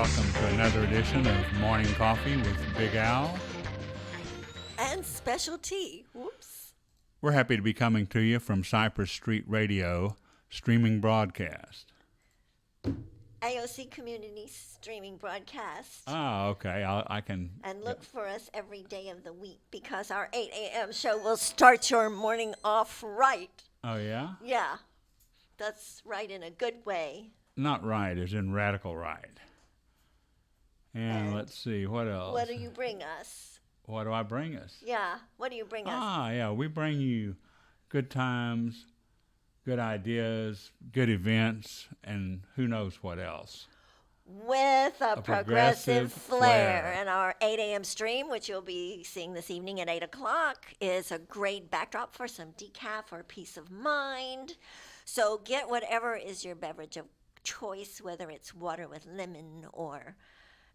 welcome to another edition of Morning Coffee with Big Al. And Special T. Whoops. We're happy to be coming to you from Cypress Street Radio streaming broadcast. AOC Community streaming broadcast. Ah, okay. I can... And look for us every day of the week because our 8 a.m. show will start your morning off right. Oh, yeah? Yeah. That's right in a good way. Not right, as in radical right. And let's see, what else? What do you bring us? What do I bring us? Yeah, what do you bring us? Ah, yeah, we bring you good times, good ideas, good events, and who knows what else. With a progressive flair. flair. And our 8 a.m. stream, which you'll be seeing this evening at 8 o'clock, is a great backdrop for some decaf or peace of mind. So get whatever is your beverage of choice, whether it's water with lemon or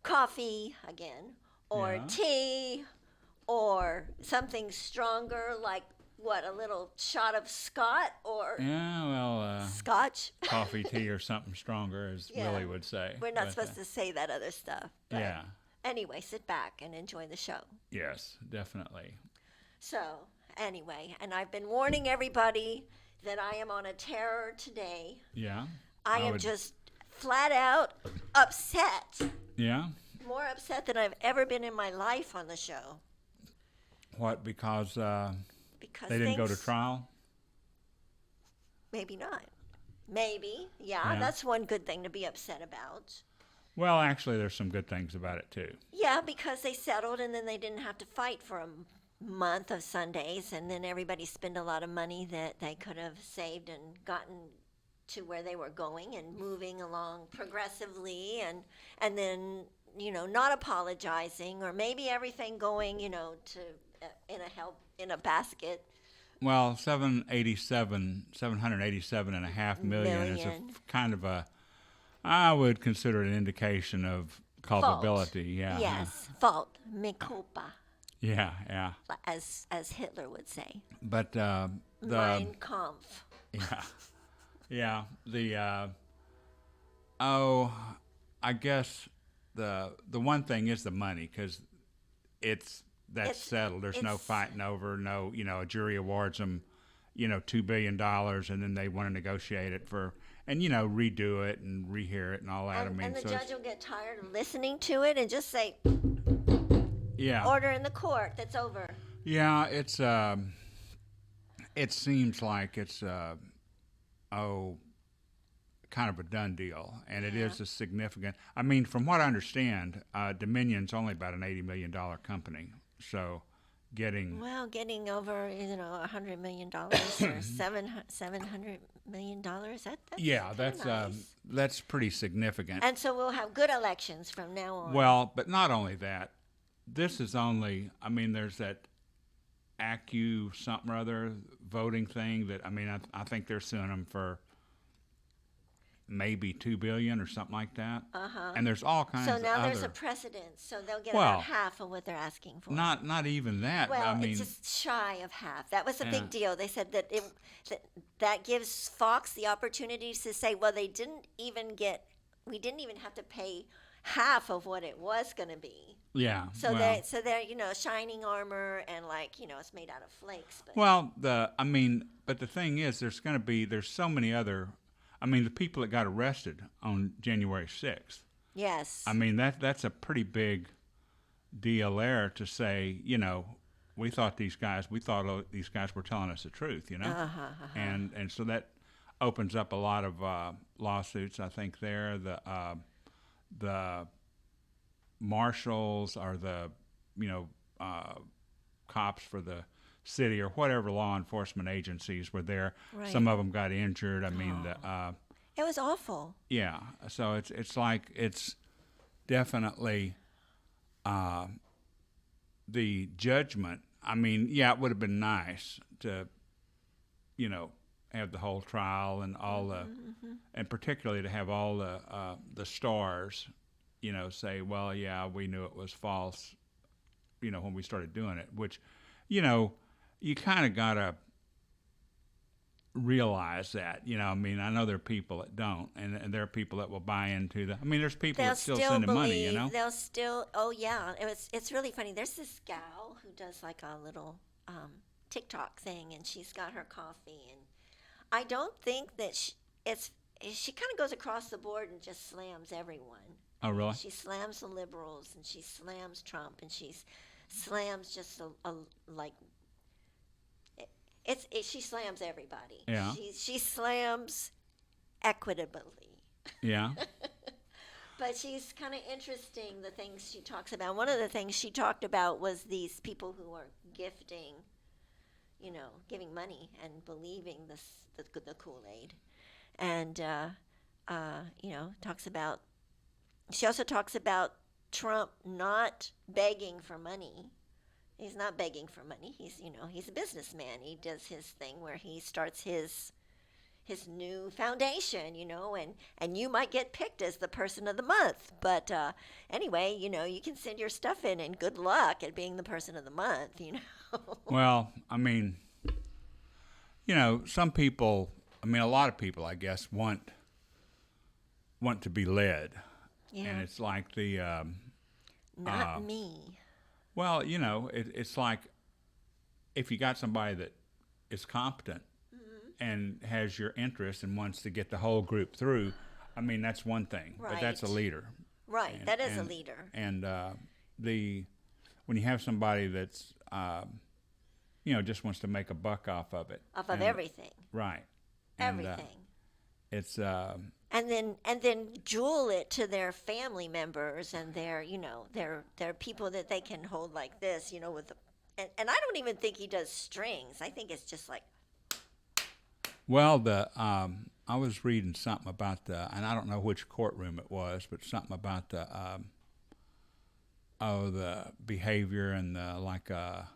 coffee, again, or Yeah. tea, or something stronger like, what, a little shot of Scott or Yeah, well, Scotch? coffee, tea, or something stronger, as Yeah. Willie would say. We're not But, supposed to say that other stuff. But Yeah, Anyway, sit back and enjoy the show. yes, definitely. So, anyway, and I've been warning everybody that I am on a terror today. Yeah. I am would- just flat out upset. Yeah? More upset than I've ever been in my life on the show. What, because Because they didn't go to things- trial? Maybe not. Maybe. Yeah, Yeah. that's one good thing to be upset about. Well, actually, there's some good things about it, too. Yeah, because they settled and then they didn't have to fight for a month of Sundays, and then everybody spent a lot of money that they could have saved and gotten to where they were going and moving along progressively, and then not apologizing, or maybe everything going to in a basket. Well, 787.5 million is Million. kind of I would consider it an indication of culpability. Yeah. Yes, fault, me culpa, Yeah. as Hitler would say. But Mein Kampf. Yeah. I guess the one thing is the money, because that's settled. There's no it's- fighting over. No, a jury awards them, $2 billion, and then they want to negotiate it and redo it and rehear it and all that. And the so judge will get tired of listening to it and just say, yeah, order in the court, that's over. yeah. It's it seems like it's kind of a done deal, and it is a significant. I mean, from what I understand, Dominion's only about an $80 million company, so getting over $100 million or $700 million. That's pretty significant. And so we'll have good elections from now on. Well, but not only that, this is only. I mean, there's that ACU something or other voting thing that I think they're suing them for maybe $2 billion or something like that. And there's all kinds so of now other. there's a precedent, so they'll get Well, about half of what they're asking for. Not even that. Well, I mean, it's just shy of half. That was a Yeah. big deal. They said that that gives Fox the opportunity to say, well, we didn't even have to pay half of what it was going to be. yeah. So well, they're shining armor and it's made out of flakes. But well, but the thing is, there's so many other. The people that got arrested on January 6th. yes, That's a pretty big deal there to say, we thought these guys were telling us the truth, and so that opens up a lot of lawsuits. I think there the marshals or the cops for the city or whatever law enforcement agencies were there. Right. Some of them got injured. it was awful. Yeah, so it's like it's definitely the judgment. It would have been nice to, have the whole trial and all and particularly to have all the stars, say, well, yeah, we knew it was false, when we started doing it, which, you kind of gotta realize that. You know, I mean, I know there are people that don't, and there are people that will buy into the. I mean, there's people They'll that still still send them money. believe. You know. They'll still. Oh yeah, it's really funny. There's this gal who does like a little TikTok thing, and she's got her coffee, and I don't think that she kind of goes across the board and just slams everyone. Oh really? She slams the liberals, and she slams Trump, and she slams just a like. She slams everybody. Yeah. She slams equitably. Yeah. But she's kind of interesting, the things she talks about. One of the things she talked about was these people who are gifting, giving money and believing the Kool-Aid. And, she also talks about Trump not begging for money. He's not begging for money. He's a businessman. He does his thing where he starts his new foundation, and you might get picked as the person of the month. But anyway, you can send your stuff in, and good luck at being the person of the month, Well, I mean, some people, a lot of people, I guess, want to be led. Yeah. And it's like the... Not me. Well, it's like if you got somebody that is competent and has your interest and wants to get the whole group through, that's one thing. Right. But that's a leader. Right, that is a leader. And when you have somebody that's, just wants to make a buck off of it. Off of everything. Right. Everything. It's... And then jewel it to their family members and their people that they can hold like this, with and I don't even think he does strings. I think it's just like. Well, I was reading something about and I don't know which courtroom it was, but something about the behavior and a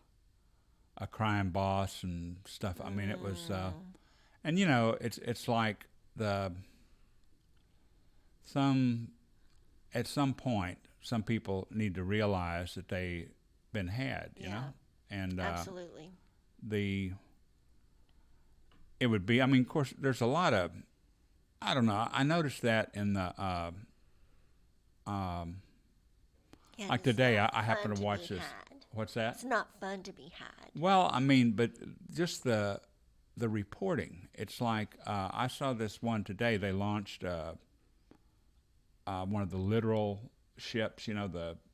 crime boss and stuff. It was, and it's like at some point, some people need to realize that they've been had, you know, and absolutely. It would be. Of course, there's a lot of. I don't know. I noticed that in the. Like today, I happened to watch this. What's that? It's not fun to be had. Well, but just the reporting. It's like I saw this one today. They launched one of the littoral ships,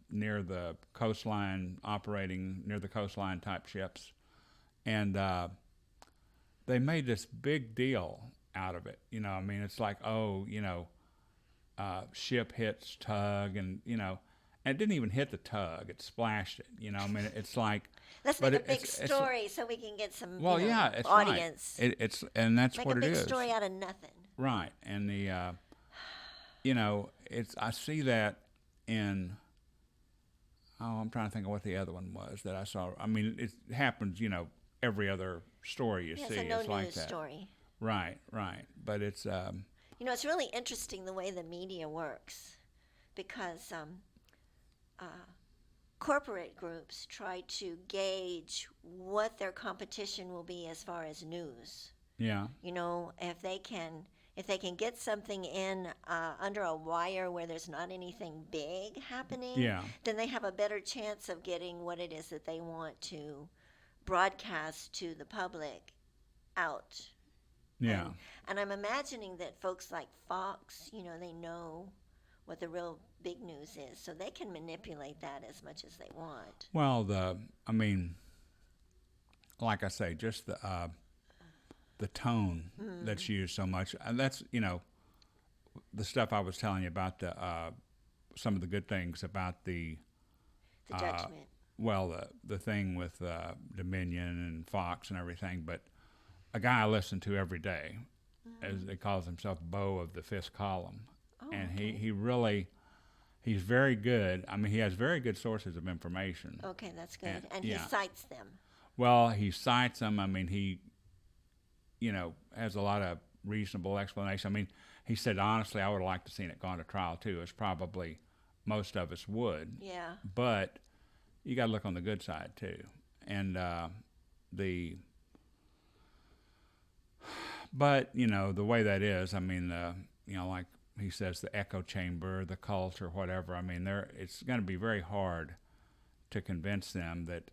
near the coastline, operating near the coastline type ships, and they made this big deal out of it. It's like, ship hits tug, and and it didn't even hit the tug; it splashed it. It's like. Let's make a big story so we can get some it's audience. Right. And that's what it is. Make a big story out of nothing. Right, and the I see that in. I'm trying to think of what the other one was that I saw. It happens, every other story you see. It's like news that. Story. Right, but it's. It's really interesting the way the media works, because corporate groups try to gauge what their competition will be as far as news. Yeah. If they can get something in under a wire where there's not anything big happening, then they have a better chance of getting what it is that they want to broadcast to the public out. Yeah. And I'm imagining that folks like Fox, they know what the real big news is, so they can manipulate that as much as they want. Well, like I say, just the tone that's used so much, and that's the stuff I was telling you about some of the good things about the judgment. Well, the thing with Dominion and Fox and everything, but a guy I listen to every day, as he calls himself Bo of the Fifth Column, and okay. He's very good. He has very good sources of information. Okay, that's good. And he cites them. Well, he cites them. He has a lot of reasonable explanation. He said, honestly, I would have liked to seen it gone to trial too, as probably most of us would. Yeah. But you got to look on the good side too. And But, the way that is, I mean, like he says, the echo chamber, the cult or whatever, I mean, it's going to be very hard to convince them that,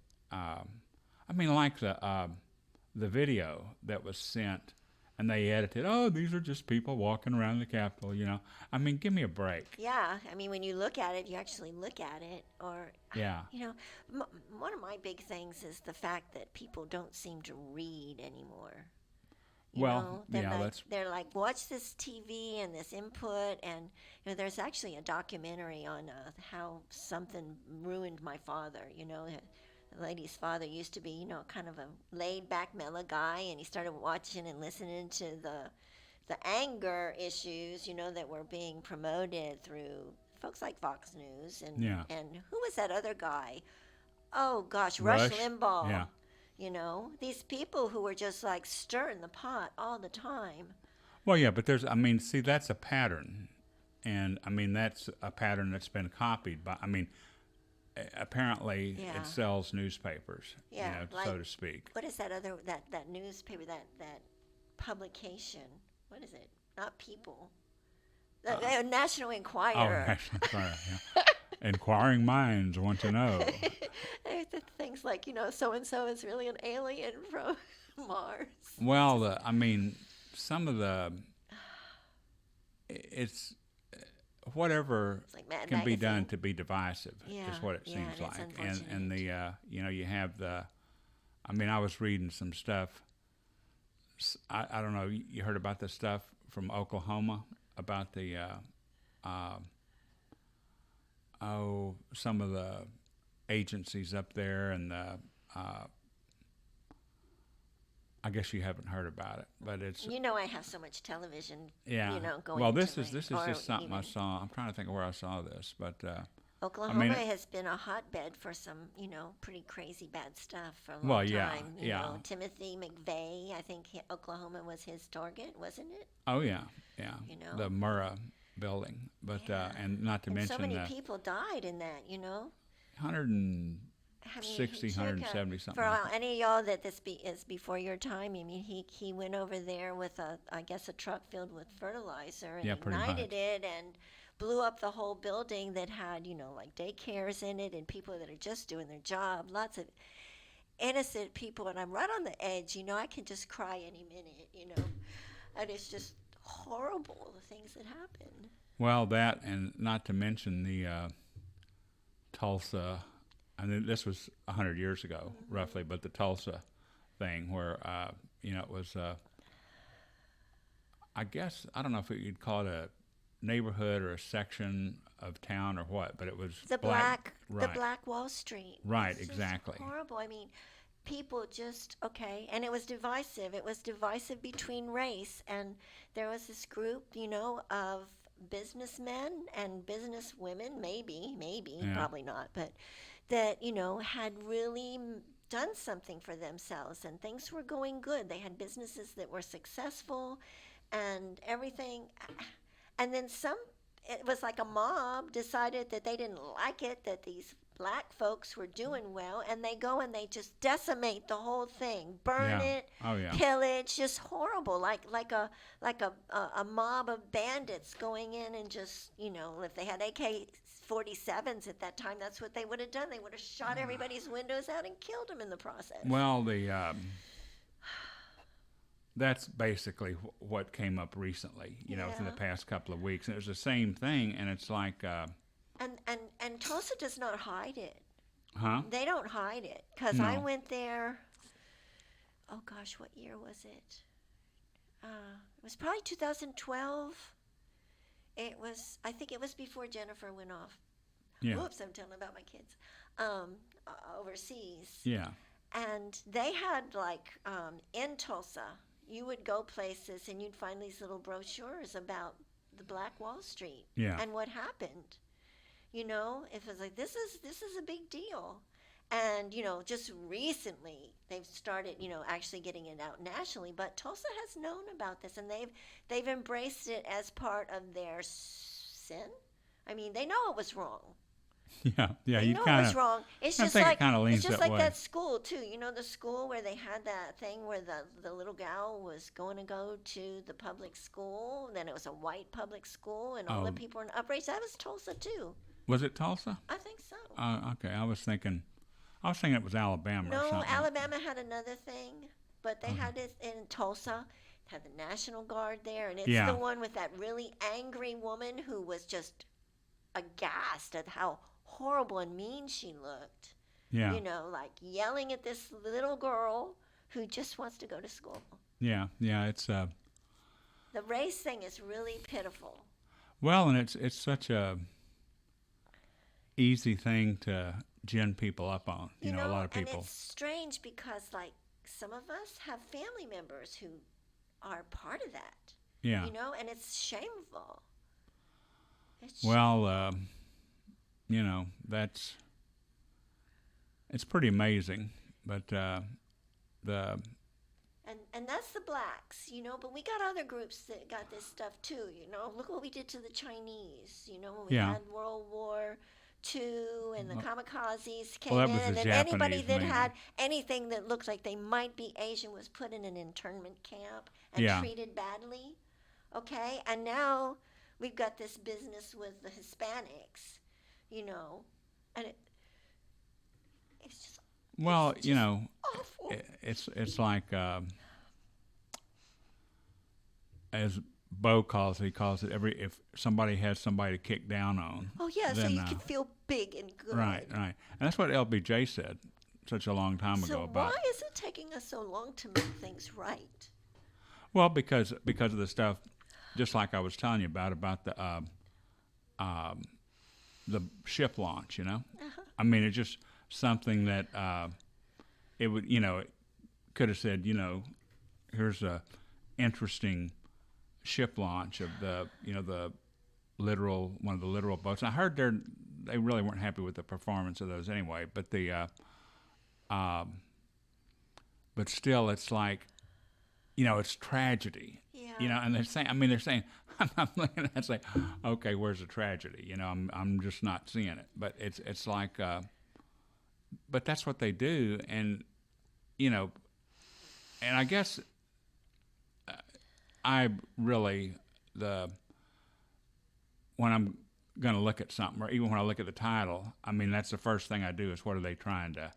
like the video that was sent and they edited, oh, these are just people walking around the Capitol, I mean, give me a break. Yeah, I mean, when you look at it, you actually look at it, or, yeah. One of my big things is the fact that people don't seem to read anymore. They're like, watch this TV and this input, and there's actually a documentary on how something ruined my father. The lady's father used to be, kind of a laid-back, mellow guy, and he started watching and listening to the anger issues, that were being promoted through folks like Fox News, and who was that other guy? Oh gosh, Rush Limbaugh. Yeah. These people who were just like stirring the pot all the time. Well, yeah, but that's a pattern. And, that's a pattern that's been copied by, apparently it sells newspapers, so to speak. What is that that newspaper, that publication? What is it? Not People. The National Enquirer. Oh, National Enquirer, yeah. Inquiring minds want to know. Things like, so-and-so is really an alien from Mars. Well, some of it's whatever can be done to be divisive is what it seems like. And you have I was reading some stuff. I don't know, you heard about the stuff from Oklahoma about the some of the agencies up there, and I guess you haven't heard about it, but it's. I have so much television. Yeah. Going. Well, this is just something I saw. I'm trying to think of where I saw this, but. Oklahoma has been a hotbed for some, pretty crazy bad stuff for a long time. Timothy McVeigh, I think Oklahoma was his target, wasn't it? Oh yeah. The Murrah building, but and not to mention so many people died in that, 160, 170 something. For any of y'all that this is before your time, he went over there with a truck filled with fertilizer and ignited it and blew up the whole building that had, like daycares in it and people that are just doing their job, lots of innocent people, and I'm right on the edge, I can just cry any minute, and it's just horrible, the things that happen. Well, that, and not to mention the Tulsa, this was 100 years ago, roughly, but the Tulsa thing where, it was, I guess, I don't know if you'd call it a neighborhood or a section of town or what, but it was the Black Wall Street. Right, exactly. Horrible. People just, and it was divisive. It was divisive between race, and there was this group, of businessmen and businesswomen, maybe, probably not, but that, had really done something for themselves, and things were going good. They had businesses that were successful and everything. And then it was like a mob decided that they didn't like it, that these black folks were doing well, and they go and they just decimate the whole thing, burn it, pillage, just horrible, like a mob of bandits going in and just, if they had AK-47s at that time, that's what they would have done. They would have shot everybody's windows out and killed them in the process. Well, that's basically what came up recently, within the past couple of weeks. And it was the same thing, and it's like... And Tulsa does not hide it. Huh? They don't hide it. Because I went there, oh gosh, what year was it? It was probably 2012. I think it was before Jennifer went off. Yeah. Whoops, I'm telling about my kids. Overseas. Yeah. And they had in Tulsa, you would go places and you'd find these little brochures about the Black Wall Street and what happened. It was like, this is a big deal. And, just recently they've started, actually getting it out nationally. But Tulsa has known about this, and they've embraced it as part of their sin. They know it was wrong. Yeah, yeah. They You know it kind was of. wrong. It's I just think it like kind of leans it's just that like way. that school too. You know the school where they had that thing where the little gal was going to go to the public school. Then it was a white public school, and all the Oh, people were in outrage. That was Tulsa too. was it Tulsa? I think so. Okay, I was thinking it was Alabama or No, something. Alabama had another thing, but they Okay. had it in Tulsa. Had the National Guard there, and it's Yeah. the one with that really angry woman who was just aghast at how horrible and mean she looked. Yeah. You know, like yelling at this little girl who just wants to go to school. Yeah, yeah. It's The race thing is really pitiful. well, and it's such a easy thing to gin people up on. You know, a lot of people. And it's strange because, like, some of us have family members who are part of that. Yeah. You know, and it's shameful. Well, you know, it's pretty amazing, but And that's the blacks, you know, but we got other groups that got this stuff too, you know. Look what we did to the Chinese, you know, when we Yeah. had World War II and the kamikazes came Well, that was in, the and anybody Japanese that mainly. had anything that looked like they might be Asian was put in an internment camp and Yeah. treated badly. Okay? And now we've got this business with the Hispanics, you know, and it's just well, it's you just know, awful. it's like as Bo calls it, he calls it if somebody has somebody to kick down on. Oh yeah, so then, you can feel big and good. Right, right, and that's what LBJ said such a long time ago So about. why is it taking us so long to make things right? Well, because of the stuff, just like I was telling you about the ship launch. You know, I mean, it's just something that it would, you know, it could have said, you know, here's a interesting ship launch of the, you know, one of the literal boats. I heard they really weren't happy with the performance of those anyway, but but still, it's like, you know, it's tragedy. Yeah. You know, and they're saying, I'm looking at it and saying, okay, where's the tragedy? You know, I'm just not seeing it. But it's like, but that's what they do, and you know, and I guess I really when I'm going to look at something, or even when I look at the title, I mean, that's the first thing I do is what are they trying to,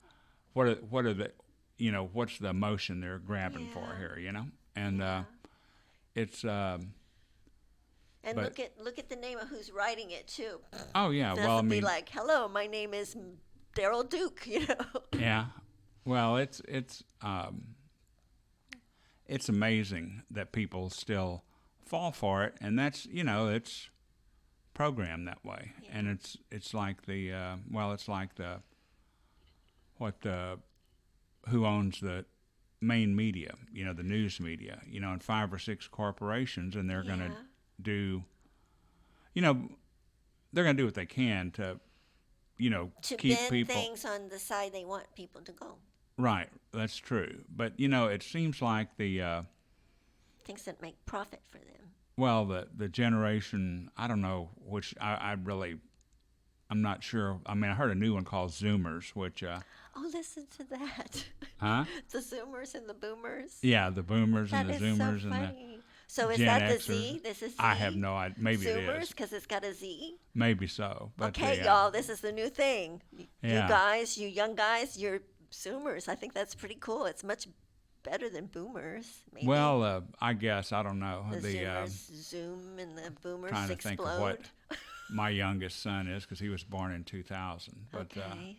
what are the, you know, what's the emotion they're grabbing for here, you know, and it's. And but- look at the name of who's writing it too. Oh yeah, It well, I doesn't be mean, like, hello, my name is Daryl Duke, you know. yeah, well, it's amazing that people still fall for it, and that's, you know, it's programmed that way, and it's like the it's like the who owns the main media, you know, the news media, you know, and 5 or 6 corporations, and they're going to do, you know, they're going to do what they can to, you know, To keep bend people. things on the side they want people to go. Right, that's true. But, you know, it seems like the, Things that make profit for them. well, the generation, I don't know, which I'm not sure. I mean, I heard a new one called Zoomers, which, Oh, listen to that. huh? The Zoomers and the Boomers. Yeah, the Boomers That and the is Zoomers so and the funny. So is Gen that the Xers. Z? This is Z? I have no idea. Maybe it Zoomers, is. because it's got a Z. Maybe so. But Okay, y'all, this is the new thing. Yeah. You guys, you young guys, you're Zoomers. I think that's pretty cool. It's much better than Boomers. Maybe. Well, I guess, I don't know. the Zoomers zoom and the Boomers Trying to explode. think of what my youngest son is, because he was born in 2000. But Okay.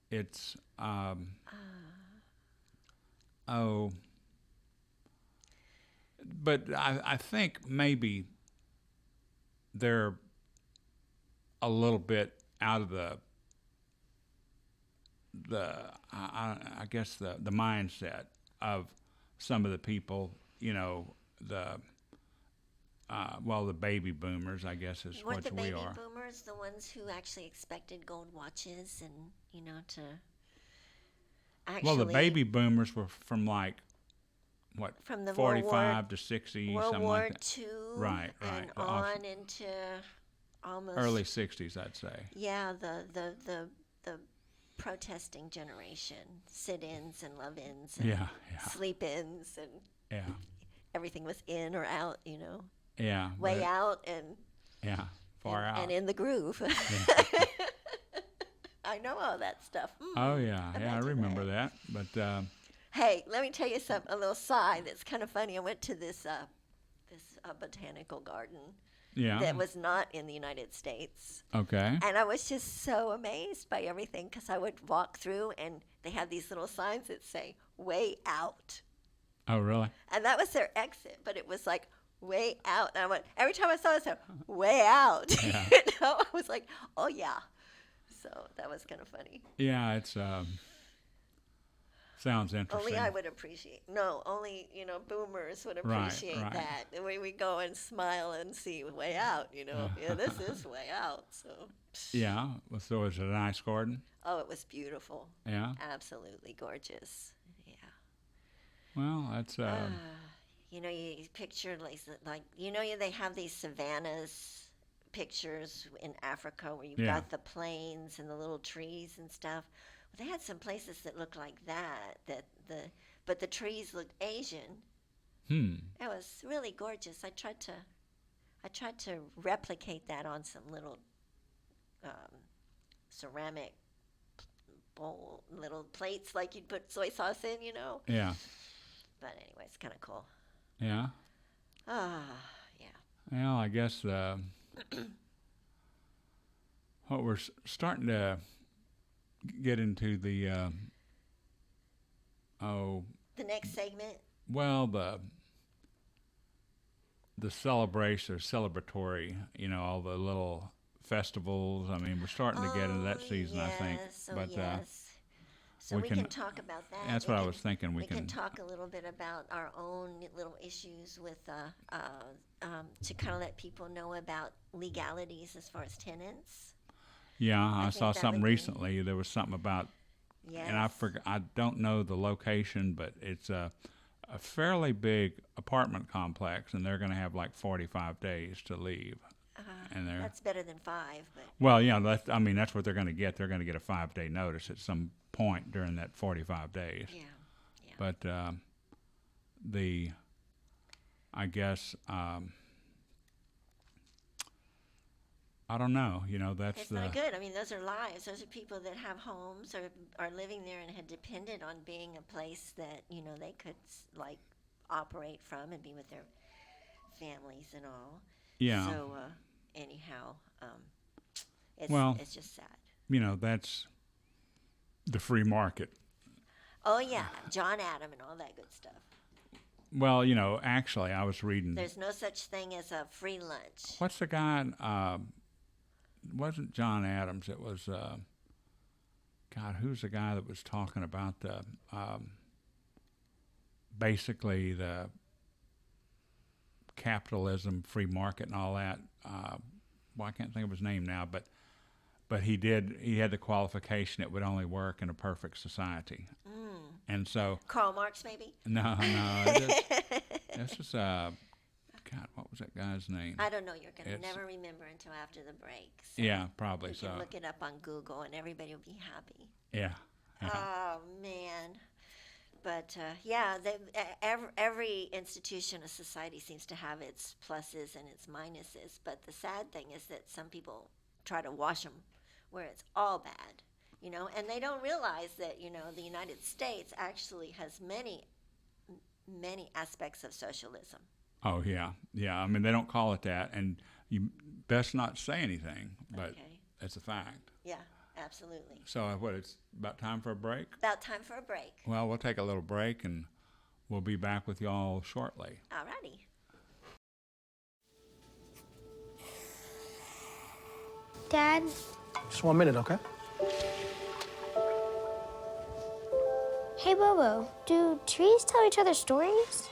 it's but I think maybe they're a little bit out of I guess the mindset of some of the people, you know, the baby boomers, I guess, is Weren't what the we baby are. boomers the ones who actually expected gold watches and, you know, to actually... Well, the baby boomers were from like, what, from the 45 to 60, World something War like that. II Right, and right. on into almost early 60s, I'd say. Yeah, the protesting generation, sit-ins and love-ins, and sleep-ins, and everything was in or out, Yeah. Way out and far out. and in the groove. I know all that stuff. Oh yeah, I remember that. But hey, let me tell you something. A little side that's kind of funny. I went to this botanical garden. Yeah. That was not in the United States. Okay. And I was just so amazed by everything because I would walk through and they have these little signs that say "way out." Oh really? And that was their exit, but it was like "way out." And I went every time I saw it, I said "way out." Yeah. I was like, "Oh yeah." So that was kind of funny. Yeah, it's sounds interesting. Only I would appreciate. No, only boomers would appreciate right. that. The way we go and smile and see "way out." Yeah, this is way out. So. Yeah. Well, so was it a nice garden? Oh, it was beautiful. Yeah. Absolutely gorgeous. Yeah. Well, that's. You picture like they have these savannas pictures in Africa where you've got the plains and the little trees and stuff. Well, they had some places that looked like that. But the trees looked Asian. It was really gorgeous. I tried to replicate that on some little ceramic bowl, little plates like you'd put soy sauce in, Yeah. But anyway, it's kind of cool. Yeah. Yeah. Well, I guess what we're starting to get into the the next segment. Well, the celebration or celebratory, all the little festivals. I mean, we're starting to get into that season, I think. But so we can talk about that. That's what I was thinking. We can talk a little bit about our own little issues with to kind of let people know about legalities as far as tenants. Yeah, I saw something recently. There was something about, and I don't know the location, but it's a fairly big apartment complex, and they're going to have like 45 days to leave. And that's better than 5. But. Well, yeah, that's what they're going to get. They're going to get a 5-day notice at some point during that 45 days. Yeah. But I guess. I don't know. That's it's not good. I mean, those are lives. Those are people that have homes or are living there and had depended on being a place that they could operate from and be with their families and all. Yeah. So anyhow, it's just sad. That's the free market. Oh yeah, John Adam and all that good stuff. Well, actually, I was reading. There's no such thing as a free lunch. What's the guy? Wasn't John Adams? It was. God, who's the guy that was talking about the basically the capitalism, free market, and all that? I can't think of his name now, but he had the qualification it would only work in a perfect society. And so Karl Marx, maybe? No, this is God, what was that guy's name? I don't know. You're going to never remember until after the break. So yeah, probably so. You can look it up on Google, and everybody will be happy. Yeah. Oh man. But every institution of society seems to have its pluses and its minuses. But the sad thing is that some people try to wash them where it's all bad, and they don't realize that, the United States actually has many, many aspects of socialism. Oh, yeah. Yeah, I mean, they don't call it that, and you best not say anything, but it's a fact. Yeah. Absolutely. So it's about time for a break? About time for a break. Well, we'll take a little break, and we'll be back with y'all shortly. All righty. Dad? Just 1 minute, okay? Hey, Bobo, do trees tell each other stories?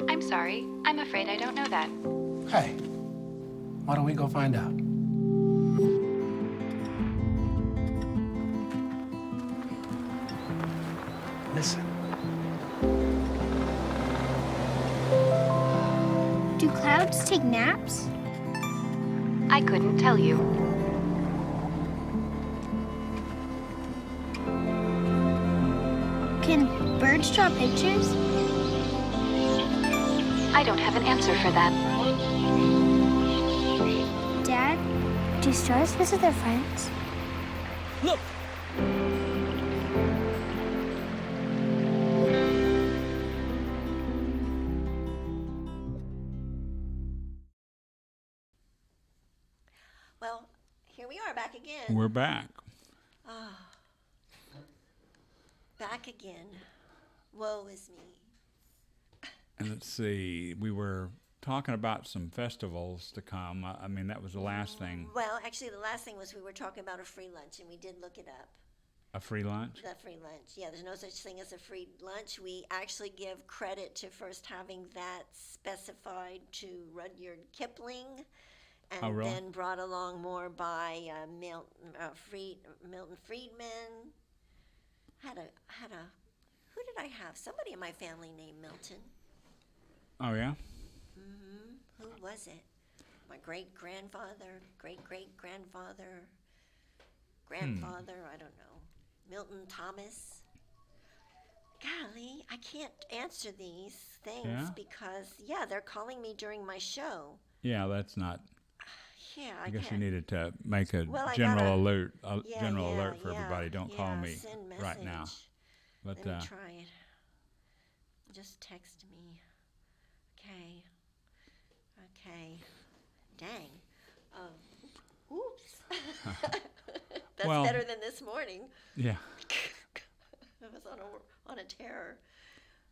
I'm sorry. I'm afraid I don't know that. Hey, why don't we go find out? Listen. Do clouds take naps? I couldn't tell you. Can birds draw pictures? I don't have an answer for that. Dad, do stars visit their friends? Look! Well, here we are back again. We're back. Back again. Woe is me. And let's see, we were talking about some festivals to come. I mean, that was the last thing. Well, actually, the last thing was we were talking about a free lunch, and we did look it up. A free lunch? The free lunch. Yeah, there's no such thing as a free lunch. We actually give credit to first having that specified to Rudyard Kipling, and Oh, really? then brought along more by Milton Friedman. Who did I have? Somebody in my family named Milton. Oh, yeah? Who was it? My great-grandfather, great-great-grandfather, grandfather, I don't know. Milton Thomas. Golly, I can't answer these things Yeah? because, they're calling me during my show. Yeah, that's not. Yeah, I guess you can't. needed to make a Well, I general gotta- alert, Yeah, alert for yeah, everybody. Don't call yeah, me send right now. message. But Let me try it. Just text me. Okay. Dang. Oops. That's Well- better than this morning. yeah, I was on a terror.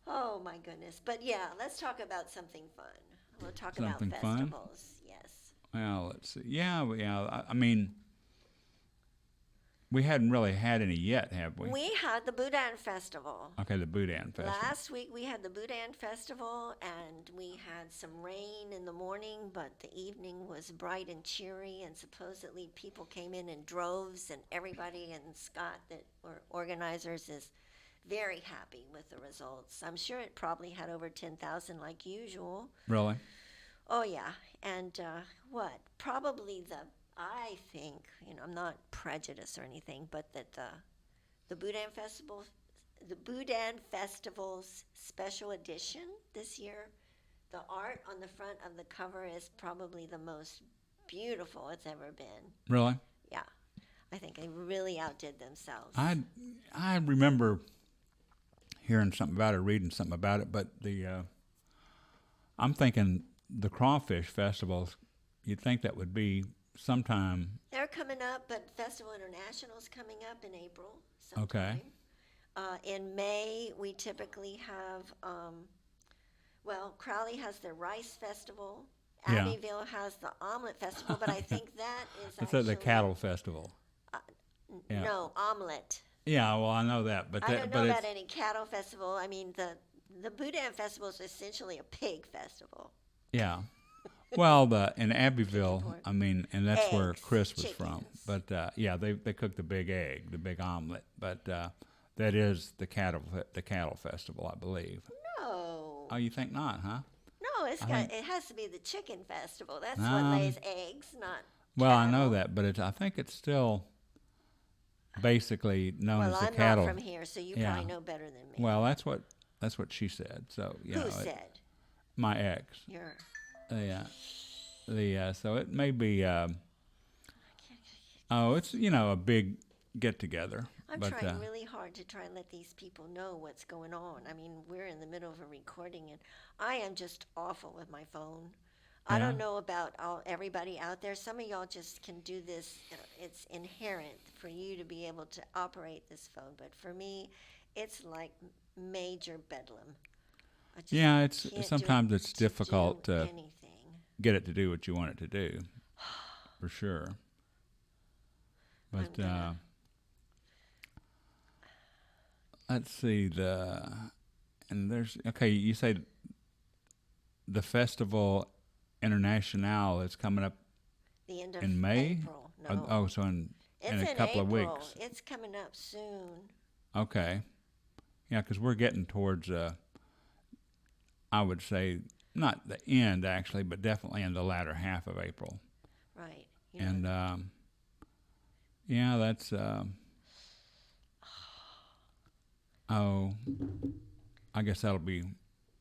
Oh my goodness. But yeah, let's talk about something fun. We'll talk Something about fun? festivals. Yes. well, let's see. Yeah. I mean, we hadn't really had any yet, have we? We had the Boudin Festival. Okay, the Boudin Festival. Last week we had the Boudin Festival, and we had some rain in the morning, but the evening was bright and cheery, and supposedly people came in droves, and everybody, and Scott, that were organizers, is very happy with the results. I'm sure it probably had over 10,000 like usual. Really? Oh, yeah. And I think, I'm not prejudiced or anything, but that the Boudin Festival's special edition this year, the art on the front of the cover is probably the most beautiful it's ever been. Really? Yeah. I think they really outdid themselves. I remember hearing something about it, reading something about it, but I'm thinking the Crawfish Festivals, you'd think that would be sometime. They're coming up, but Festival International's coming up in April Okay. sometime. In May, we typically have, Crowley has the Rice Festival. Yeah. Abbeville has the Omelet Festival, but I think that is It's actually... at the Cattle Festival. Yeah. No, omelet. Yeah, well, I know that, but I don't know but about it's, any cattle festival. I mean, the Boudin Festival is essentially a pig festival. yeah. Well, in Abbeville, I mean, and that's where Eggs, Chris was from. chickens. But they cook the big egg, the big omelet. But that is the cattle festival, I believe. No. Oh, you think not, huh? No, think- it has to be the chicken festival. That's Um, what lays eggs, not Well, I know cattle. that, but I think it's still basically known Well, as the I'm cattle. not from here, so you Yeah. probably know better than me. Well, that's what she said. So Who said? my ex. You're... So it may be. It's a big get together. I'm but, trying really hard to try and let these people know what's going on. I mean, we're in the middle of a recording, and I am just awful with my phone. I Yeah. don't know about everybody out there. Some of y'all just can do this. It's inherent for you to be able to operate this phone, but for me, it's like major bedlam. I just Yeah, it's can't do sometimes it it's difficult do to anything. get it to do what you want it to do, for sure. But gonna- let's see you say the Festival International is coming up The end of in May. April. No. So in It's a couple of April. weeks. It's coming up soon. Okay. Yeah, because we're getting towards, I would say, not the end actually, but definitely in the latter half of April. Right. You know? And yeah, that's I guess that'll be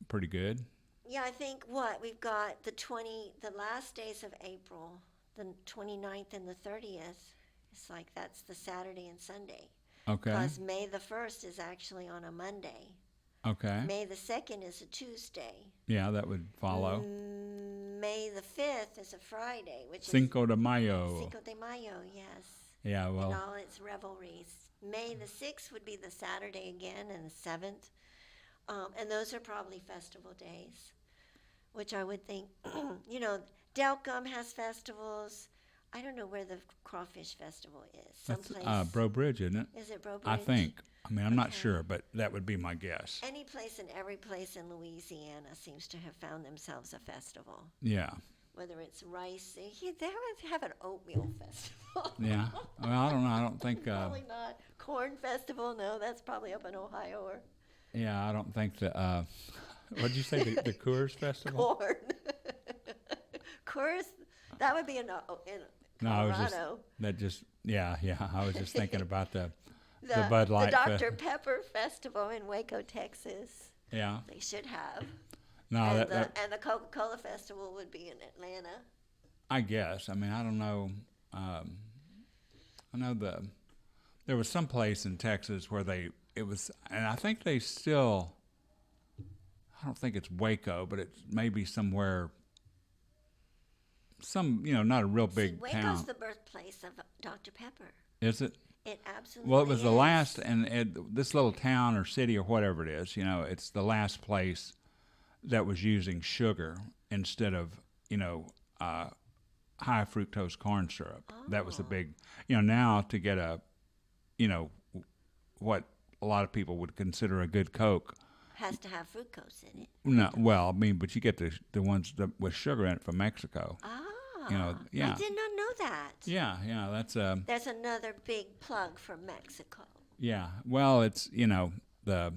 pretty good. Yeah, I think we've got the last days of April, the 29th and the 30th. It's like that's the Saturday and Sunday. Okay. Because May the 1st is actually on a Monday. Okay. May the 2nd is a Tuesday. Yeah, that would follow. May the 5th is a Friday, which Cinco is de Mayo. Cinco de Mayo, yes. Yeah, And well, all its revelries. May the 6th would be the Saturday again, and the 7th. And those are probably festival days, which I would think, Delcom has festivals. I don't know where the Crawfish Festival is. that's Bro Bridge, isn't it? Is it Bro Bridge? I think. I mean, I'm not Okay. sure, but that would be my guess. Any place and every place in Louisiana seems to have found themselves a festival. Yeah. Whether it's rice, they have an oatmeal festival. Yeah. Well, I don't know. I don't think. Probably not. Corn festival, no, that's probably up in Ohio or Yeah, I don't think the. What did you say? The Coors Festival? corn. Coors, that would be in No, I was Colorado. Yeah. I was just thinking about the Bud Light. The Dr. Pepper Festival in Waco, Texas. Yeah. They should have. No, and, that the Coca-Cola Festival would be in Atlanta. I guess. I mean, I don't know. I know there was some place in Texas where it was, and I think they still. I don't think it's Waco, but it's maybe somewhere. Not a real big Waco's town. the birthplace of Dr. Pepper. Is it? It absolutely Well, it was is. the last, and this little town or city or whatever it is, it's the last place that was using sugar instead of, high fructose corn syrup. Oh. That was a big, now to get what a lot of people would consider a good Coke. Has to have fructose in it. No, well, I mean, but you get the ones with sugar in it from Mexico. Yeah. Yeah. I did not know that. Yeah, that's There's another big plug for Mexico. Yeah, well, it's the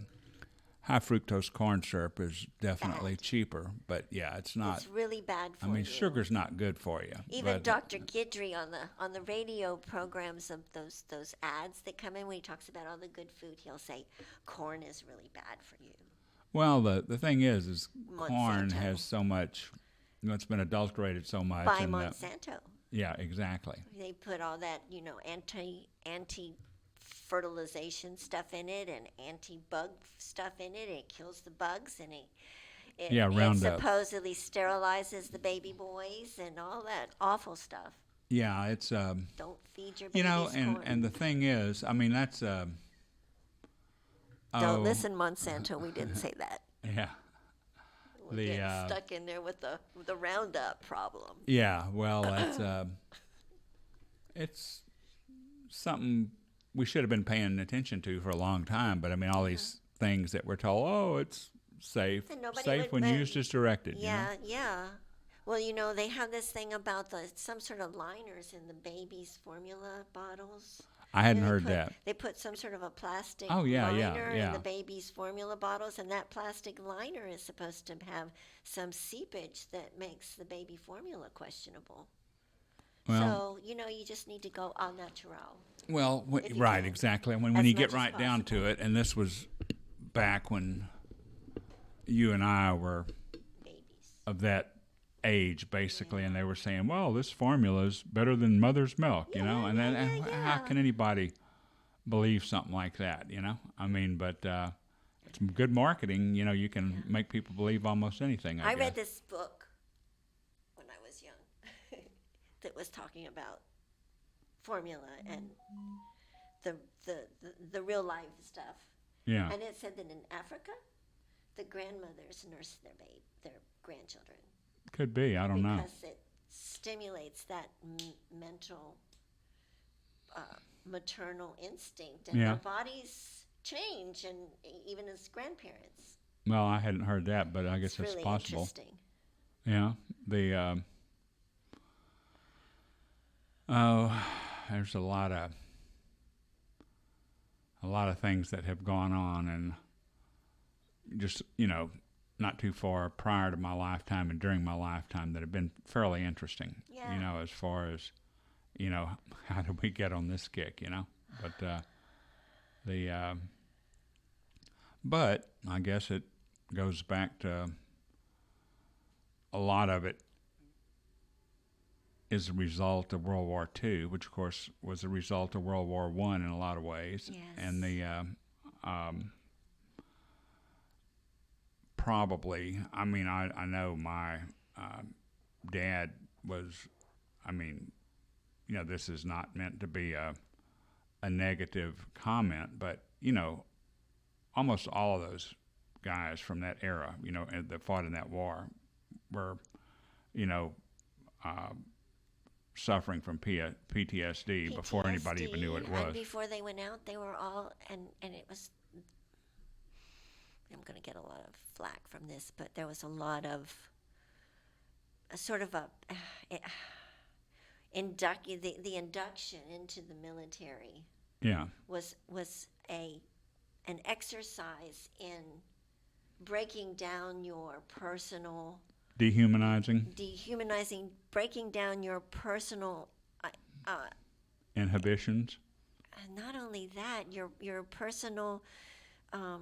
high fructose corn syrup is definitely cheaper, but yeah, it's not. It's really bad for you. I mean, sugar's not good for you. Even Dr. Guidry on the radio programs of those ads that come in when he talks about all the good food, he'll say corn is really bad for you. Well, the thing is corn Monsanto. has so much. It's been adulterated so much. By Monsanto. Yeah, exactly. They put all that anti fertilization stuff in it and anti-bug stuff in it. It kills the bugs and it Roundup. supposedly sterilizes the baby boys and all that awful stuff. Yeah, it's Don't feed your babies corn. and the thing is, I mean, that's Don't listen, Monsanto. We didn't say that. Yeah. We'll get stuck in there with the Roundup problem. Yeah, well, that's it's something we should have been paying attention to for a long time. But I mean, all these things that we're told, it's safe when used as directed. Yeah, yeah. Well, they have this thing about some sort of liners in the baby's formula bottles. I hadn't heard that. They put some sort of a plastic liner in the baby's formula bottles, and that plastic liner is supposed to have some seepage that makes the baby formula questionable. Well, So, you just need to go au naturel. Well, right, exactly. When you get right down to it, and this was back when you and I were Babies. of that age, basically, and they were saying, well, this formula is better than mother's milk, and then how can anybody believe something like that, I mean, but it's good marketing, you can make people believe almost anything, I guess. read this book when I was young that was talking about formula and the real life stuff. Yeah. And it said that in Africa, the grandmothers nurse their grandchildren. Could be, I don't know. Because it stimulates that mental, maternal instinct, and their bodies change, and even as grandparents. Well, I hadn't heard that, but I guess It's that's really possible. interesting. Yeah, there's a lot of things that have gone on, and just not too far prior to my lifetime and during my lifetime that have been fairly interesting. Yeah. As far as you know, how did we get on this kick, you know? But but I guess it goes back to a lot of it is a result of World War II, which of course was a result of World War I in a lot of ways. Yes. And the probably, I mean, I know my dad was, I mean, you know, this is not meant to be a negative comment, but, you know, almost all of those guys from that era, you know, that fought in that war were, you know, suffering from PTSD before anybody even knew what it was. And before they went out, they were all, and it was, I'm going to get a lot of flack from this, but there was a lot of, a sort of the induction into the military. Yeah. Was an exercise in breaking down your personal Dehumanizing, breaking down your personal inhibitions. Not only that, your personal what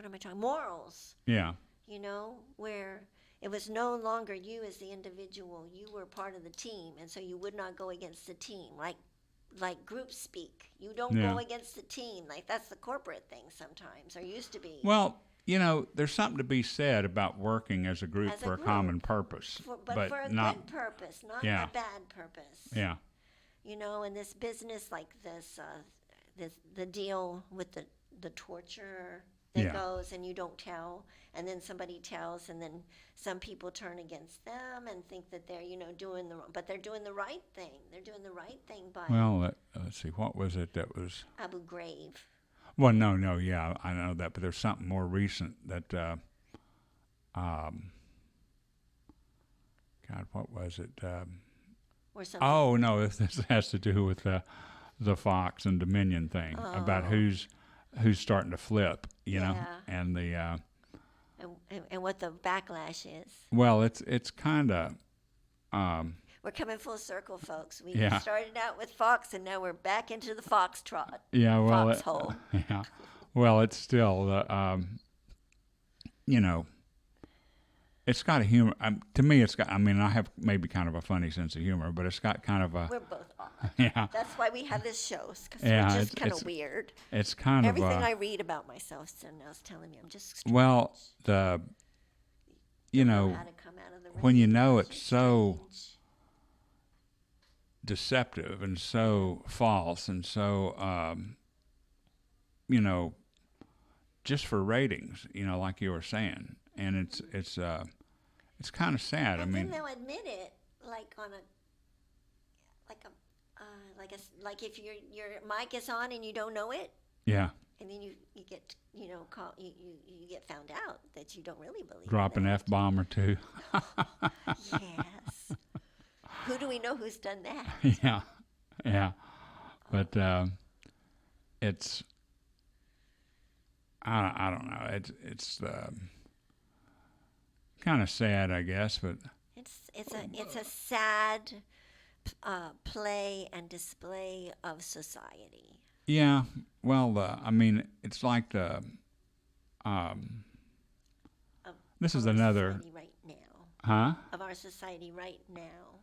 am I talking? Morals. Yeah. You know, where it was no longer you as the individual, you were part of the team, and so you would not go against the team. Like group speak. You don't go against the team. Like that's the corporate thing sometimes, or used to be. Well, you know, there's something to be said about working as a group for a common purpose. But for a good purpose, not a bad purpose. Yeah. You know, in this business like this, the deal with the torture that goes and you don't tell, and then somebody tells, and then some people turn against them and think that they're, you know, doing the wrong, but they're doing the right thing. They're doing the right thing by. Well, let's see, what was it that was? Abu Ghraib. Well, no, yeah, I know that, but there's something more recent that, God, what was it? Or something. Oh no, this has to do with the Fox and Dominion thing about who's starting to flip, you know, and the and what the backlash is. Well, it's kind of. We're coming full circle, folks. We started out with Fox, and now we're back into the foxtrot. Yeah, well, foxhole. Yeah, well, it's still you know, it's got a humor. To me, it's got. I mean, I have maybe kind of a funny sense of humor, but it's got kind of a. We're both odd. Yeah. That's why we have this show, because we're just kind of weird. It's kind Everything of. I read about myself now is telling me I'm just. Strange. Well, you know, when you know it's so deceptive and so false and so, you know, just for ratings, you know, like you were saying, and it's kind of sad. And I mean, then they'll admit it, like on like if your mic is on and you don't know it. Yeah. And then you get you get found out that you don't really believe. Drop an F-bomb or two. Yes. Who do we know who's done that? Yeah, but it's I don't know. It's kind of sad, I guess, but it's a sad play and display of society. Yeah, well, I mean, it's like the this is another right now. Huh? Of our society right now.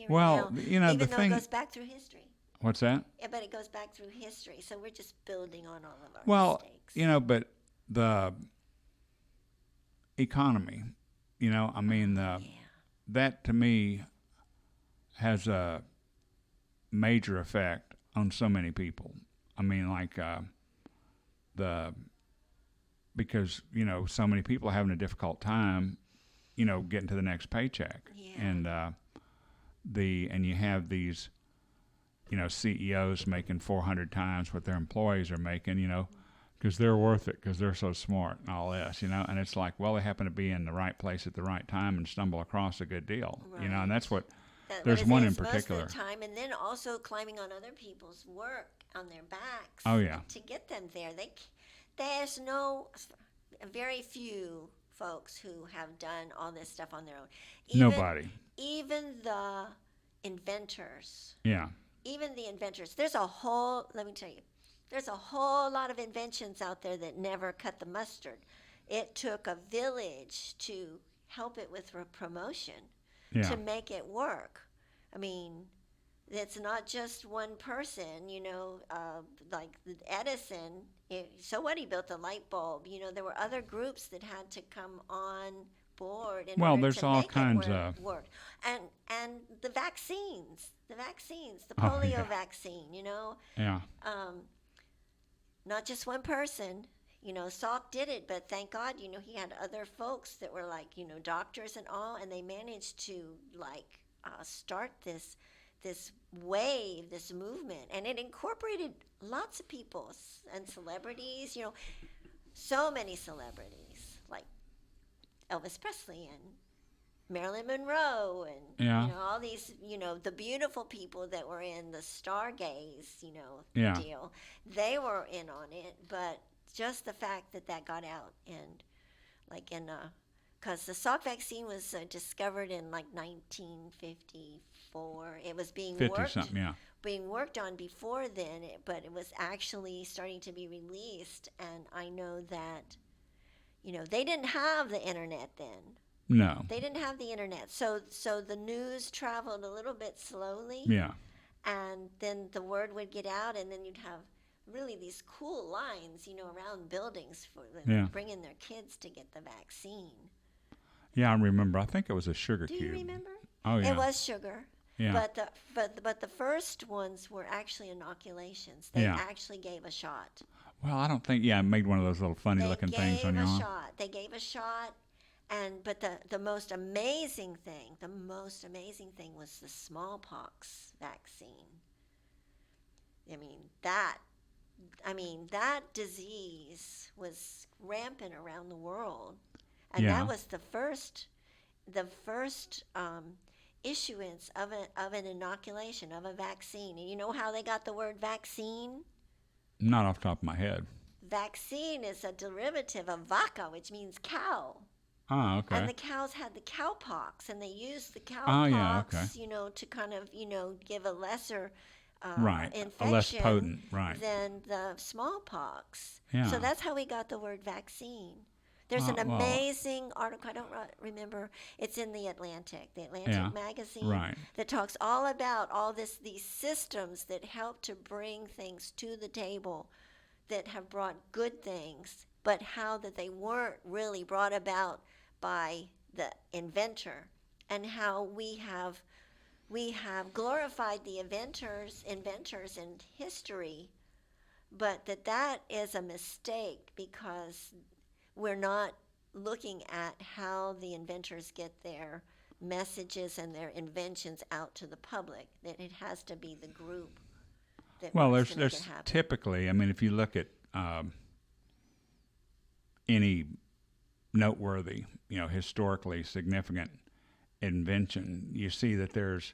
Well, now, you know, even the though thing. it goes back through history. What's that? Yeah, but it goes back through history, so we're just building on all of our mistakes. You know, but the economy, you know, I mean, that to me has a major effect on so many people. I mean, like because, you know, so many people are having a difficult time, you know, getting to the next paycheck. Yeah. And you have these, you know, CEOs making 400 times what their employees are making, you know, because they're worth it, because they're so smart and all this, you know. And it's like, well, they happen to be in the right place at the right time and stumble across a good deal, you know. And that's what. There's one in particular. Most of the time, and then also climbing on other people's work on their backs. Oh yeah. To get them there, there's very few folks who have done all this stuff on their own. Nobody. Even the inventors, Yeah. even the inventors, let me tell you, there's a whole lot of inventions out there that never cut the mustard. It took a village to help it with promotion Yeah. to make it work. I mean, it's not just one person, like Edison. So what? He built the light bulb. There were other groups that had to come on board in Well, order there's to all make kinds it of work. And the vaccines, the Oh, polio yeah. vaccine. Yeah. Not just one person. Salk did it, but thank God, he had other folks that were like, doctors and all, and they managed to start this wave, this movement, and it incorporated lots of people and celebrities. So many celebrities like Elvis Presley and Marilyn Monroe and Yeah. all these the beautiful people that were in the Stargaze Yeah. deal. They were in on it, but just the fact that got out and because the Salk vaccine was discovered in 1954. It was being 50 something, yeah. being worked on before then, but it was actually starting to be released. And I know that they didn't have the internet then. No. They didn't have the internet, so the news traveled a little bit slowly. Yeah. And then the word would get out, and then you'd have really these cool lines, around buildings for them Yeah. bringing their kids to get the vaccine. Yeah, I remember. I think it was a sugar Do cube. you remember? Oh, yeah. It was sugar. Yeah. But the first ones were actually inoculations. They Yeah. actually gave a shot. Well, I don't think. Yeah, I made one of those little funny-looking things on your arm. They gave a shot, but the most amazing thing was the smallpox vaccine. That disease was rampant around the world, and Yeah. that was the first issuance of an inoculation, of a vaccine. And you know how they got the word vaccine? Not off the top of my head. Vaccine is a derivative of vaca, which means cow. Oh, okay. And the cows had the cowpox, and they used the cowpox, Oh, yeah, okay. to kind of, give a lesser Right. infection A less potent, right. than the smallpox. Yeah. So that's how we got the word vaccine. There's an Well, amazing article, I don't remember, it's in the Atlantic Yeah, magazine, right. that talks all about all these systems that help to bring things to the table that have brought good things, but how that they weren't really brought about by the inventor, and how we have glorified the inventors in history, but that is a mistake, because we're not looking at how the inventors get their messages and their inventions out to the public, that it has to be the group that Well, wants to make there's it happen. typically, if you look at any noteworthy, historically significant invention, you see that there's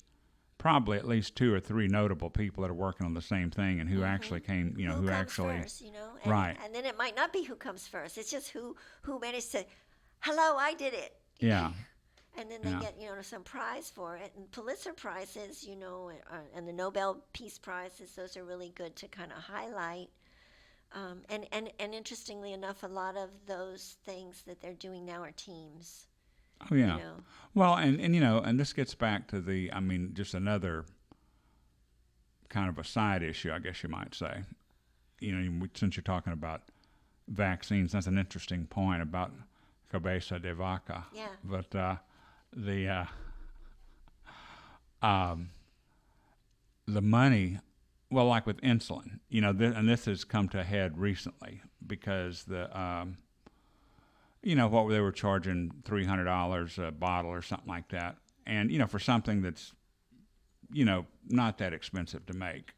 probably at least 2 or 3 notable people that are working on the same thing, and who actually came, who who comes actually first, and, right. And then it might not be who comes first. It's just who managed to, hello, I did it. Yeah. And then they Yeah. get some prize for it, and Pulitzer prizes, and the Nobel Peace Prizes. Those are really good to kind of highlight. And interestingly enough, a lot of those things that they're doing now are teams. Oh, yeah. Well, and this gets back to just another kind of a side issue, I guess you might say. Since you're talking about vaccines, that's an interesting point about cabeza de vaca. Yeah. But the money, well, like with insulin, and this has come to a head recently, because what they were charging $300 a bottle or something like that, and for something that's not that expensive to make,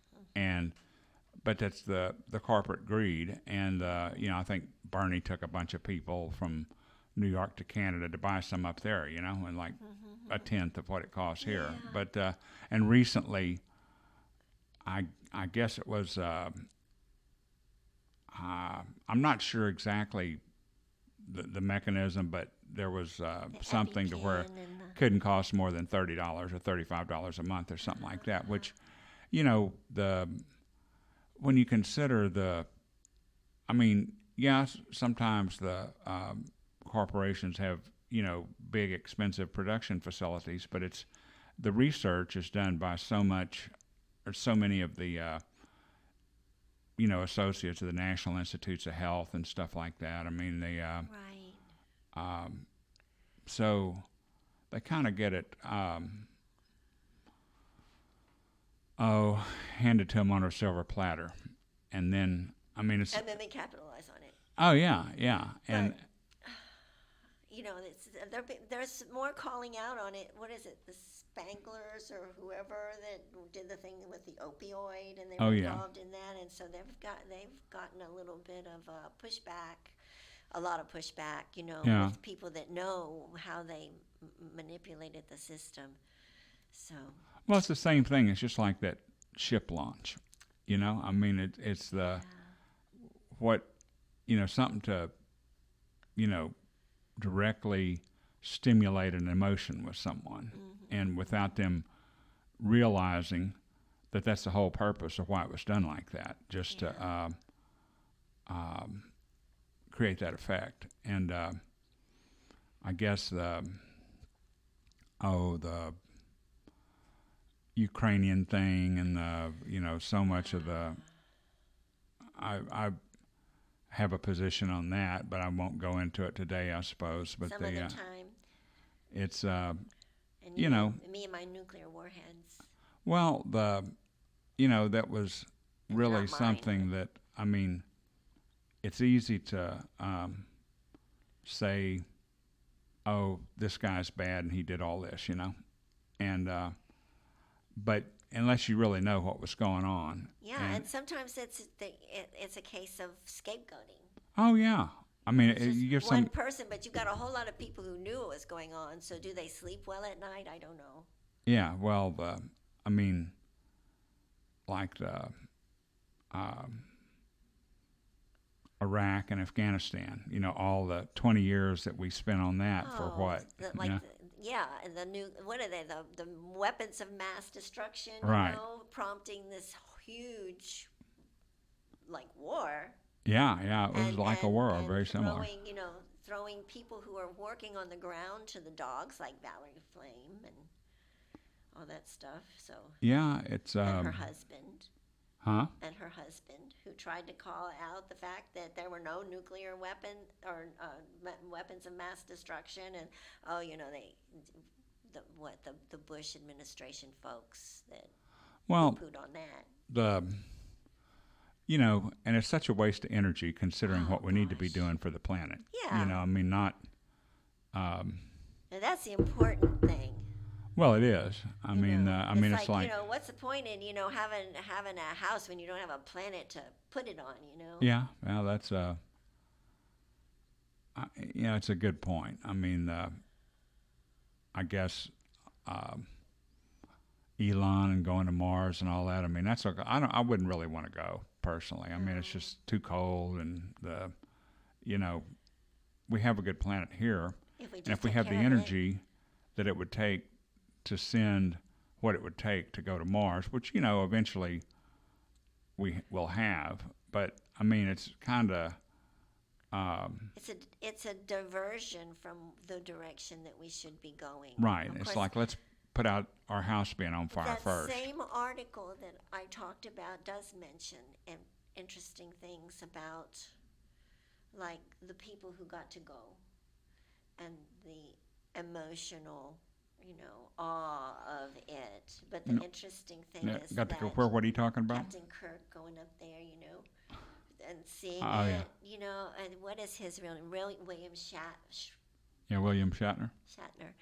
but that's the corporate greed, and I think Bernie took a bunch of people from New York to Canada to buy some up there, and like a tenth of what it costs here. Yeah. But and recently, I guess it was I'm not sure exactly the mechanism, but there was something to where it EpiPen and the- couldn't cost more than $30 or $35 a month or something like that. Which, you know, when you consider I mean, yes, sometimes the corporations have, you know, big expensive production facilities, but the research is done by so many of the you know, associates of the National Institutes of Health and stuff like that. I mean, Right. so they kind of get it handed to them on a silver platter, and then I mean it's And then they capitalize on it. oh yeah, and You know, there's more calling out on it. What is it? The Spanglers or whoever that did the thing with the opioid, and they were involved in that, and so they've gotten a little bit of pushback, a lot of pushback. You know, with people that know how they manipulated the system. So. Well, it's the same thing. It's just like that ship launch. You know, I mean, it's what, you know, something to, you know, directly stimulate an emotion with someone, and without them realizing that that's the whole purpose of why it was done like that, just to create that effect. And I guess the Ukrainian thing and you know, so much of I have a position on that, but I won't go into it today, I suppose. But Some other time. It's And you know, me and my nuclear warheads. well, you know, that was really Not mine, something that, I mean, it's easy to say, oh, this guy's bad and he did all this, you know, and but unless you really know what was going on. Yeah, and sometimes it's a case of scapegoating. Oh yeah, I mean, you give one some person, but you got a whole lot of people who knew what was going on. So do they sleep well at night? I don't know. Yeah, well, I mean, like the Iraq and Afghanistan, you know, all the 20 years that we spent on that for what? And the new, what are they, the weapons of mass destruction, Right. you know, prompting this huge, like, war. Yeah, it was like a war, and very similar. Throwing people who are working on the ground to the dogs, like Valerie Flame and all that stuff. So Yeah, it's and her husband. huh? And her husband, who tried to call out the fact that there were no nuclear weapon or weapons of mass destruction, and the Bush administration folks that pooed on that. You know, and it's such a waste of energy considering what we need to be doing for the planet. Yeah. You know, I mean, not. And that's the important thing. Well, it is. I mean, it's like, you know, what's the point in, you know, having a house when you don't have a planet to put it on, you know? Yeah, well, that's you know, it's a good point. I mean, I guess Elon and going to Mars and all that. I mean, that's okay. I wouldn't really want to go personally. I mean, it's just too cold, and you know, we have a good planet here, and if we have the energy that it would take to send what it would take to go to Mars, which, you know, eventually we will have. But I mean, it's kind of it's a diversion from the direction that we should be going. Right. It's like, let's put out our house being on fire first. That same article that I talked about does mention interesting things about, like, the people who got to go and the emotional, you know, awe of it. But the interesting thing is got to that go where? What are you talking about? Captain Kirk going up there, you know, and seeing Oh, it, yeah. you know, and what is his real name? William Yeah, William Shatner. Shatner.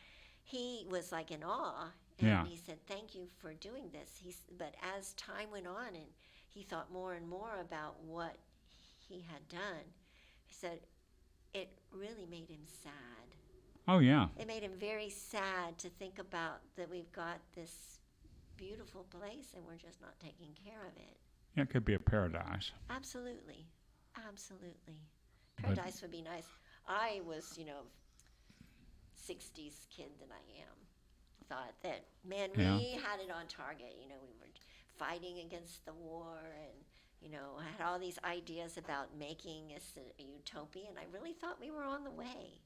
He was like in awe, and Yeah. he said, "Thank you for doing this." But as time went on, and he thought more and more about what he had done, he said it really made him sad. Oh yeah. It made him very sad to think about that we've got this beautiful place and we're just not taking care of it. Yeah, it could be a paradise. Absolutely. Paradise would be nice. I was, you know, '60s kid that I am, thought that, man, Yeah. we had it on target. You know, we were fighting against the war, and you know, I had all these ideas about making us a utopia, and I really thought we were on the way.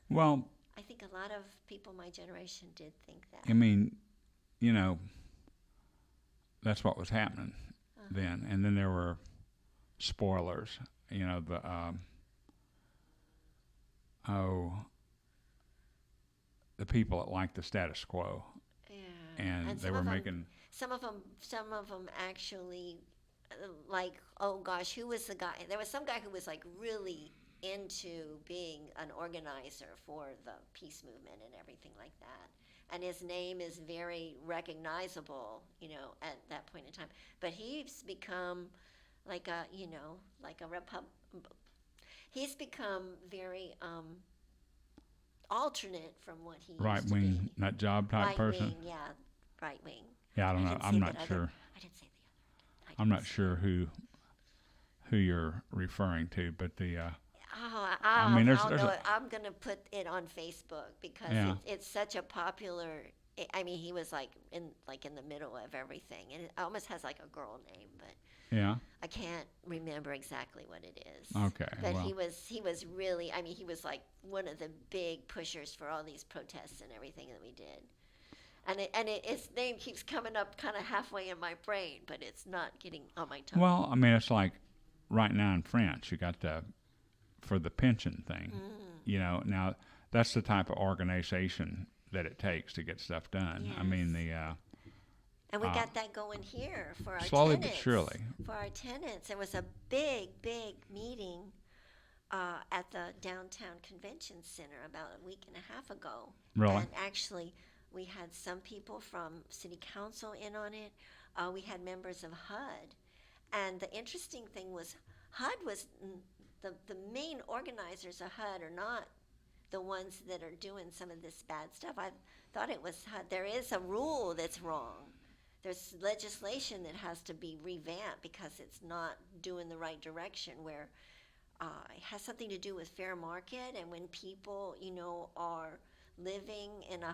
Well, I think a lot of people my generation did think that. I mean, you know, that's what was happening then. And then there were spoilers. You know, the people that liked the status quo, Yeah. and they were making. Some of them actually, like, oh gosh, who was the guy? There was some guy who was like really into being an organizer for the peace movement and everything like that. And his name is very recognizable, you know, at that point in time. But he's become like a, you know, like a he's become very alternate from what he used Right to wing, be. nut job type Right person. wing, yeah, right wing. Yeah, I don't know. didn't I'm say not that sure. I didn't say the other. I'm not sure who you're referring to, but the. I mean, there's know a- it. I'm gonna put it on Facebook because Yeah. it's such a popular. I mean, he was like in the middle of everything, and it almost has like a girl name, but Yeah. I can't remember exactly what it is. Okay, But well. he was really. I mean, he was like one of the big pushers for all these protests and everything that we did. And his name keeps coming up kind of halfway in my brain, but it's not getting on my tongue. Well, I mean, it's like right now in France, you got for the pension thing. You know, now that's the type of organization that it takes to get stuff done. I mean, And we got that going here for our slowly tenants. but surely. For our tenants. There was a big meeting at the downtown convention center about a week and a half ago. Really? And actually, we had some people from city council in on it. We had members of HUD. And the interesting thing was HUD was the main organizers of HUD are not the ones that are doing some of this bad stuff. I thought it was HUD. There is a rule that's wrong. There's legislation that has to be revamped because it's not doing the right direction, where it has something to do with fair market, and when people, you know, are living in a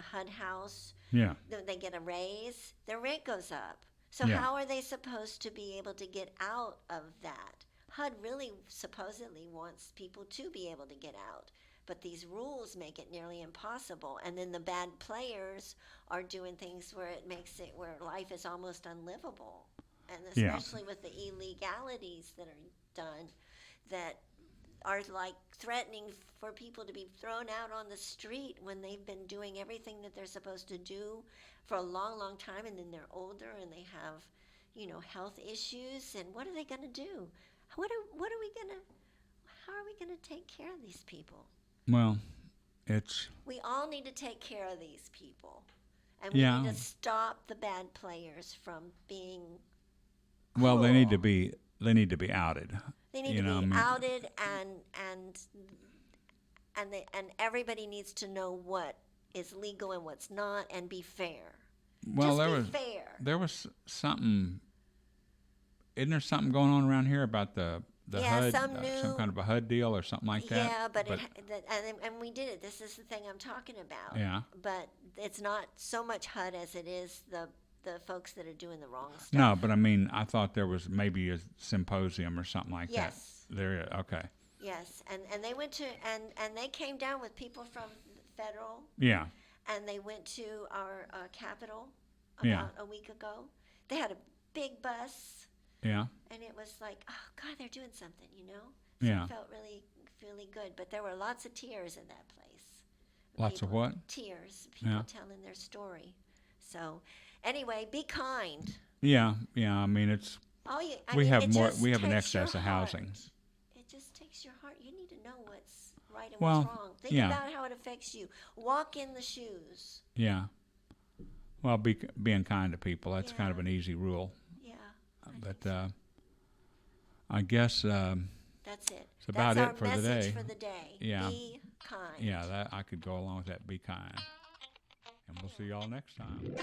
HUD house, Yeah. they get a raise, their rent goes up. So Yeah. how are they supposed to be able to get out of that? HUD really supposedly wants people to be able to get out, but these rules make it nearly impossible. And then the bad players are doing things where it makes it where life is almost unlivable. And Yeah. especially with the illegalities that are done, that are like threatening for people to be thrown out on the street when they've been doing everything that they're supposed to do for a long, long time, and then they're older and they have, you know, health issues. And what are they going to do? How are we gonna take care of these people? Well, We all need to take care of these people, and we Yeah. need to stop the bad players from being. well, they need to cruel. be outed. They need you know, to be I mean- outed, and everybody needs to know what is legal and what's not, and be fair. Well, Just be fair. there was something. Isn't there something going on around here about the Yeah, HUD, some some kind of a HUD deal or something like that? Yeah, but and we did it. This is the thing I'm talking about. Yeah. But it's not so much HUD as it is the folks that are doing the wrong stuff. No, but I mean, I thought there was maybe a symposium or something like Yes. that. There, okay. Yes, and they went to and they came down with people from federal, Yeah. and they went to our Capitol Yeah. about a week ago. They had a big bus, Yeah. and it was like, oh God, they're doing something, you know. So Yeah. it felt really, really good. But there were lots of tears in that place. Lots of People- what? Tears. People Yeah. telling their story. So, anyway, be kind. Yeah. Yeah. I mean, it's we have an excess of housing. It just takes your heart. You need to know what's right and Well, what's wrong. Think yeah. about how it affects you. Walk in the shoes. Yeah. Well, being kind to people, that's kind of Yeah. an easy rule. Yeah. But I guess That's it. It's about That's it for our the message day. for the day. Yeah. Be kind. yeah, that I could go along with that. Be kind, and we'll see y'all next time.